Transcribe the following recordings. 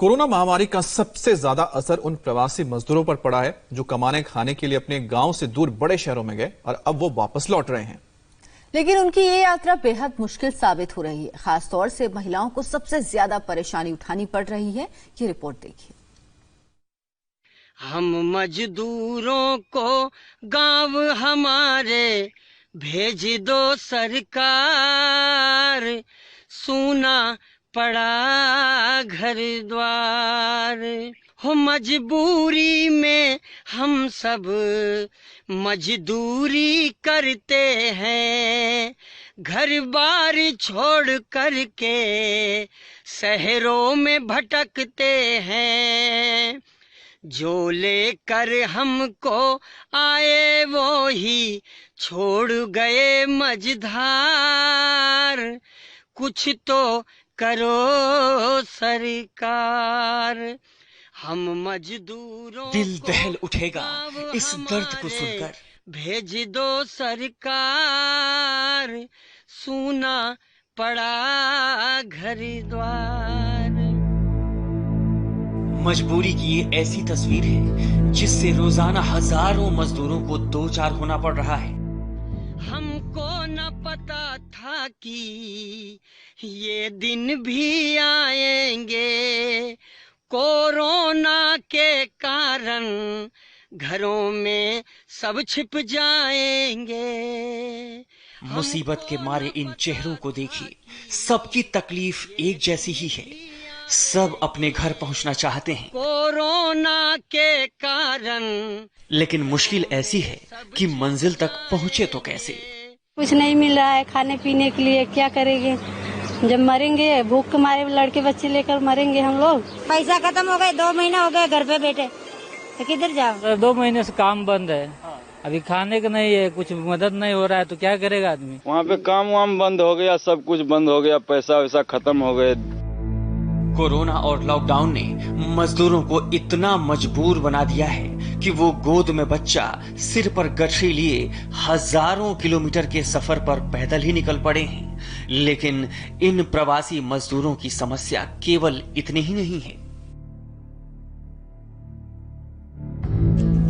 Corona महामारी का सबसे ज्यादा असर उन प्रवासी मजदूरों पर पड़ा है जो कमाने खाने के लिए अपने गांव से दूर बड़े शहरों में गए और अब वो वापस लौट रहे हैं। लेकिन उनकी ये यात्रा बेहद मुश्किल साबित हो रही है। खासतौर से महिलाओं को सबसे ज्यादा परेशानी उठानी पड़ रही है। ये रिपोर्ट देखिए। हम मजदूरों को गांव हमारे भेज दो सरकार, सूना पड़ा घर द्वार। हो मजबूरी में हम सब मजदूरी करते हैं, घर बार छोड़ कर के शहरों में भटकते हैं। जो लेकर हमको आए वो ही छोड़ गए मझधार, कुछ तो करो सरकार। हम मजदूरों दिल दहल उठेगा इस दर्द को सुनकर। भेज दो सरकार, सूना पड़ा घर द्वार। मजबूरी की ये ऐसी तस्वीर है जिससे रोजाना हजारों मजदूरों को दो चार होना पड़ रहा है। हमको न पता था कि ये दिन भी आएंगे, कोरोना के कारण घरों में सब छिप जाएंगे। मुसीबत के मारे इन चेहरों को देखिए, सबकी तकलीफ एक जैसी ही है। सब अपने घर पहुंचना चाहते हैं कोरोना के कारण, लेकिन मुश्किल ऐसी है कि मंजिल तक पहुंचे तो कैसे। कुछ नहीं मिल रहा है खाने पीने के लिए, क्या करेंगे? जब मरेंगे भूख के मारे, लड़के बच्चे लेकर मरेंगे हम लोग। पैसा खत्म हो गए, 2 महीना हो गए घर पे बैठे, तो किधर जाओ? 2 महीने से काम बंद है, अभी खाने का नहीं है, कुछ मदद नहीं हो रहा है तो क्या करेगा आदमी। वहाँ पे काम वाम बंद हो गया, सब कुछ बंद हो गया, पैसा वैसा खत्म हो गए। कोरोना और लॉकडाउन ने मजदूरों को इतना मजबूर बना दिया है कि वो गोद में बच्चा, सिर पर गठरी लिए हजारों किलोमीटर के सफर पर पैदल ही निकल पड़े हैं। लेकिन इन प्रवासी मजदूरों की समस्या केवल इतनी ही नहीं है।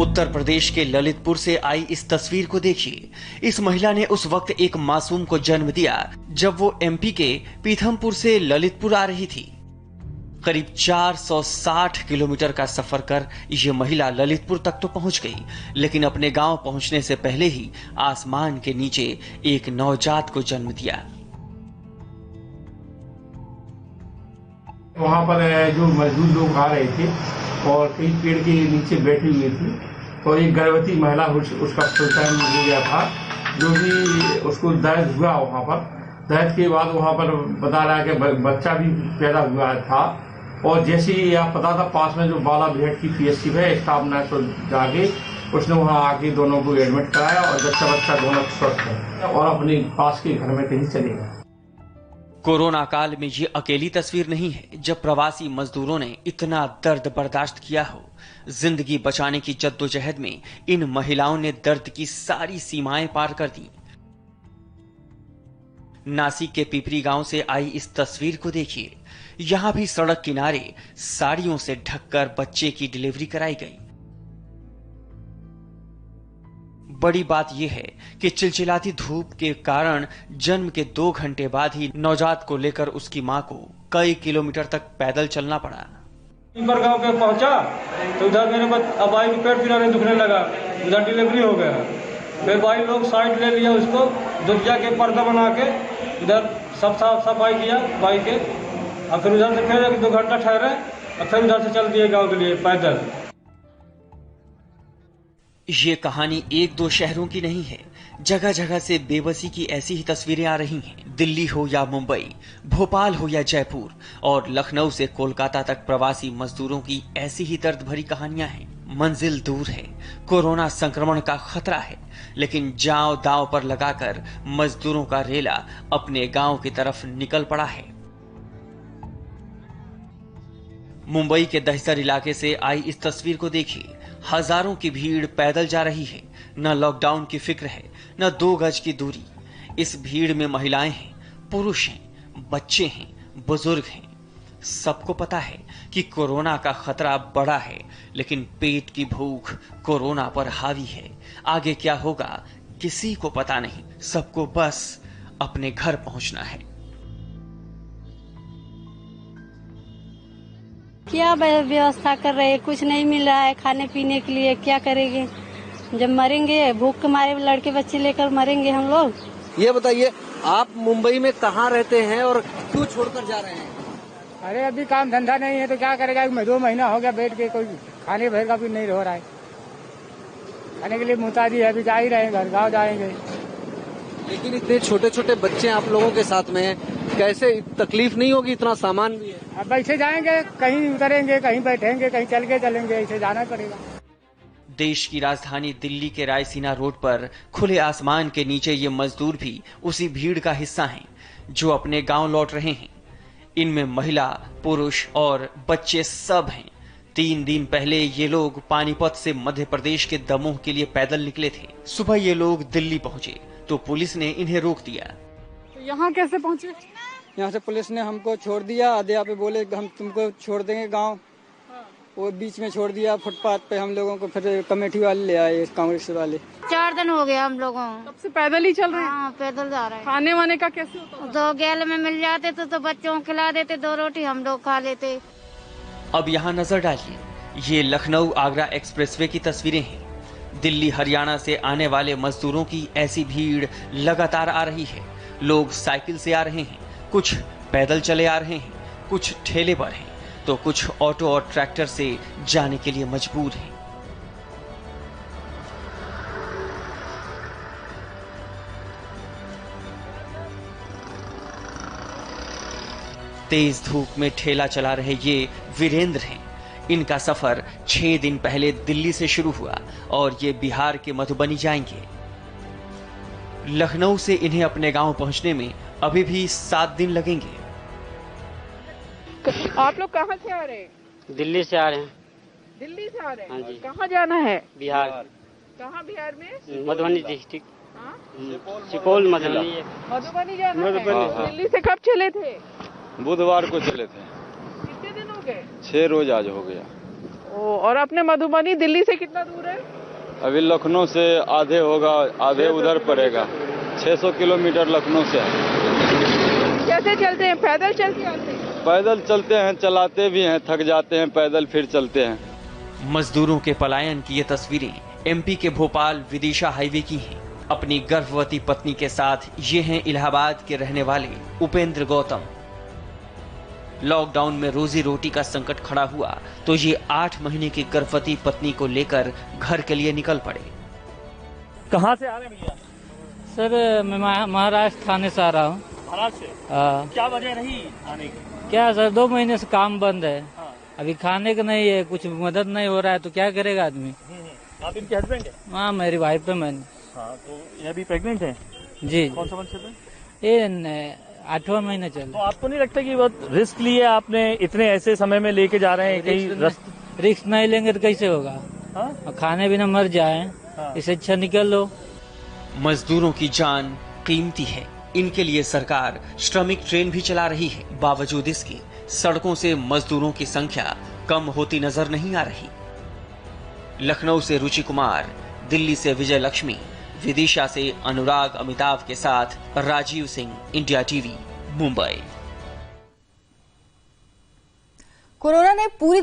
उत्तर प्रदेश के ललितपुर से आई इस तस्वीर को देखिए। इस महिला ने उस वक्त एक मासूम को जन्म दिया जब वो एमपी के पीथमपुर से ललितपुर आ रही थी। करीब 460 किलोमीटर का सफर कर ये महिला ललितपुर तक तो पहुंच गई, लेकिन अपने गांव पहुंचने से पहले ही आसमान के नीचे एक नवजात को जन्म दिया। वहां पर जो मजदूर लोग आ रहे थे और कई पेड़ के नीचे बैठी हुई थी, तो एक गर्भवती महिला उसका सुल्तान हो गया था, जो भी उसको दर्द हुआ। वहां पर दर्द के बाद वहां पर बता रहा है कि बच्चा भी पैदा हुआ था, और जैसे ही यह पता था पास में जो बालाघाट की पीएचसी है, स्टाफ नर्स जाके उसने वहां आके दोनों को एडमिट कराया और बच्चा दोनों स्वस्थ है और अपने पास के घर में कहीं चले गए। कोरोना काल में ये अकेली तस्वीर नहीं है जब प्रवासी मजदूरों ने इतना दर्द बर्दाश्त किया हो। जिंदगी बचाने की जद्दोजहद में इन महिलाओं ने दर्द की सारी सीमाएं पार कर दी। नासिक के पिपरी गांव से आई इस तस्वीर को देखिए। यहां भी सड़क किनारे साड़ियों से ढककर बच्चे की डिलीवरी कराई गई। बड़ी बात यह है कि चिलचिलाती धूप के कारण जन्म के 2 घंटे बाद ही नवजात को लेकर उसकी मां को कई किलोमीटर तक पैदल चलना पड़ा। गांव पे पहुंचा तो उधर मेरे अबाई के पेट किनारे दुखने लगा, उधर डिलीवरी हो गया। फिर भाई लोग साइड ले लिया उसको, दुनिया के पर्दा बना के इधर सब साफ सफाई किया भाई के, और फिर उधर से फिर 1-2 घंटा ठहरे और फिर उधर से चल दिए गाँव के लिए पैदल। ये कहानी 1-2 शहरों की नहीं है, जगह जगह से बेबसी की ऐसी ही तस्वीरें आ रही हैं। दिल्ली हो या मुंबई, भोपाल हो या जयपुर और लखनऊ से कोलकाता तक प्रवासी मजदूरों की ऐसी ही दर्द भरी कहानियां हैं। मंजिल दूर है, कोरोना संक्रमण का खतरा है, लेकिन जांव दांव पर लगाकर मजदूरों का रेला अपने गांव की तरफ निकल पड़ा है। मुंबई के दहिसर इलाके से आई इस तस्वीर को देखिए। हजारों की भीड़ पैदल जा रही है। न लॉकडाउन की फिक्र है, न 2 गज की दूरी। इस भीड़ में महिलाएं हैं, पुरुष हैं, बच्चे हैं, बुजुर्ग हैं। सबको पता है कि कोरोना का खतरा बड़ा है, लेकिन पेट की भूख कोरोना पर हावी है। आगे क्या होगा किसी को पता नहीं, सबको बस अपने घर पहुंचना है। क्या व्यवस्था कर रहे हैं, कुछ नहीं मिल रहा है खाने पीने के लिए, क्या करेंगे? जब मरेंगे भूख के मारे लड़के बच्चे लेकर मरेंगे हम लोग। ये बताइए, आप मुंबई में कहाँ रहते हैं और क्यों छोड़कर जा रहे हैं? अरे अभी काम धंधा नहीं है तो क्या करेगा, 2 महीना हो गया बैठ के, कोई खाने भर का भी नहीं हो रहा है। खाने के लिए मुहताजी है, अभी जा ही रहे हैं, घर गाँव जाएंगे। लेकिन इतने छोटे छोटे बच्चे आप लोगों के साथ में, कैसे तकलीफ नहीं होगी? इतना सामान भी है। अब ऐसे जाएंगे, कहीं उतरेंगे, कहीं बैठेंगे, कहीं चल के चलेंगे, ऐसे जाना पड़ेगा। देश की राजधानी दिल्ली के रायसीना रोड पर खुले आसमान के नीचे ये मजदूर भी उसी भीड़ का हिस्सा हैं जो अपने गांव लौट रहे हैं। इनमें महिला, पुरुष और बच्चे सब हैं। 3 दिन पहले ये लोग पानीपत से मध्य प्रदेश के दमोह के लिए पैदल निकले थे। सुबह ये लोग दिल्ली पहुंचे तो पुलिस ने इन्हें रोक दिया। यहाँ कैसे पहुँचे? यहाँ से पुलिस ने हमको छोड़ दिया, आधे यहाँ पे बोले हम तुमको छोड़ देंगे गाँव, वो बीच में छोड़ दिया फुटपाथ पे हम लोगों को। फिर कमेटी वाले ले आए, कांग्रेस वाले। 4 दिन हो गया हम लोगों। तब से पैदल ही चल रहे हैं? हाँ, पैदल जा रहे हैं। खाने वाने का कैसे होता है? 2 गैल में मिल जाते तो बच्चों को खिला देते, 2 रोटी हम लोग खा लेते। अब यहाँ नजर डालिए, ये लखनऊ आगरा एक्सप्रेसवे की तस्वीरें हैं। दिल्ली हरियाणा से आने वाले मजदूरों की ऐसी भीड़ लगातार आ रही है। लोग साइकिल से आ रहे हैं, कुछ पैदल चले आ रहे हैं, कुछ ठेले पर हैं, तो कुछ ऑटो और ट्रैक्टर से जाने के लिए मजबूर हैं। तेज धूप में ठेला चला रहे ये वीरेंद्र हैं। इनका सफर 6 दिन पहले दिल्ली से शुरू हुआ और ये बिहार के मधुबनी जाएंगे। लखनऊ से इन्हें अपने गांव पहुंचने में अभी भी 7 दिन लगेंगे। आप लोग कहाँ से आ रहे हैं? दिल्ली से आ रहे हैं। दिल्ली से आ रहे हैं? हाँ जी। कहाँ जाना है? बिहार। कहाँ बिहार में? मधुबनी डिस्ट्रिक्ट। सुपौल मधुबनी। मधुबनी जाना है। दिल्ली से कब चले थे? बुधवार को चले थे। कितने दिन हो गए? 6 रोज आज हो गया। और अपने मधुबनी दिल्ली से कितना दूर है? अभी लखनऊ से आधे होगा, आधे उधर पड़ेगा। 600 किलोमीटर लखनऊ से है। कैसे चलते हैं? पैदल चल के आते हैं? पैदल चलते हैं, चलाते भी हैं, थक जाते हैं, पैदल फिर चलते हैं। मजदूरों के पलायन की ये तस्वीरें एमपी के भोपाल विदिशा हाईवे की हैं। अपनी गर्भवती पत्नी के साथ ये हैं इलाहाबाद के रहने वाले उपेंद्र गौतम। लॉकडाउन में रोजी रोटी का संकट खड़ा हुआ तो ये 8 महीने की गर्भवती पत्नी को लेकर घर के लिए निकल पड़े। कहाँ से आ रहे हैं भैया? सर मैं महाराष्ट्र थाने से आ रहा हूँ। महाराष्ट्र से? क्या वजह रही आने की? क्या सर, 2 महीने से काम बंद है। अभी खाने का नहीं है, कुछ मदद नहीं हो रहा है तो क्या करेगा आदमी। आप इनके हस्बैंड है? हाँ, मेरी वाइफ है। मैंने। हाँ, तो ये भी प्रेग्नेंट है? जी। कौन सा मंथ है? ये 8वां महीना चल। तो आपको नहीं लगता कि बहुत रिस्क लिए आपने, इतने ऐसे समय में लेके जा रहे हैं? कहीं रिस्क नहीं लेंगे तो कैसे होगा? खाने बिना मर जाए, इससे अच्छा निकल लो। मजदूरों की जान कीमती है, इनके लिए सरकार श्रमिक ट्रेन भी चला रही है। बावजूद इसके सड़कों से मजदूरों की संख्या कम होती नजर नहीं आ रही। लखनऊ से रुचि कुमार, दिल्ली से विजय लक्ष्मी, विदिशा से अनुराग अमिताभ के साथ Rajiv Singh, India TV, Mumbai. Corona ने पूरी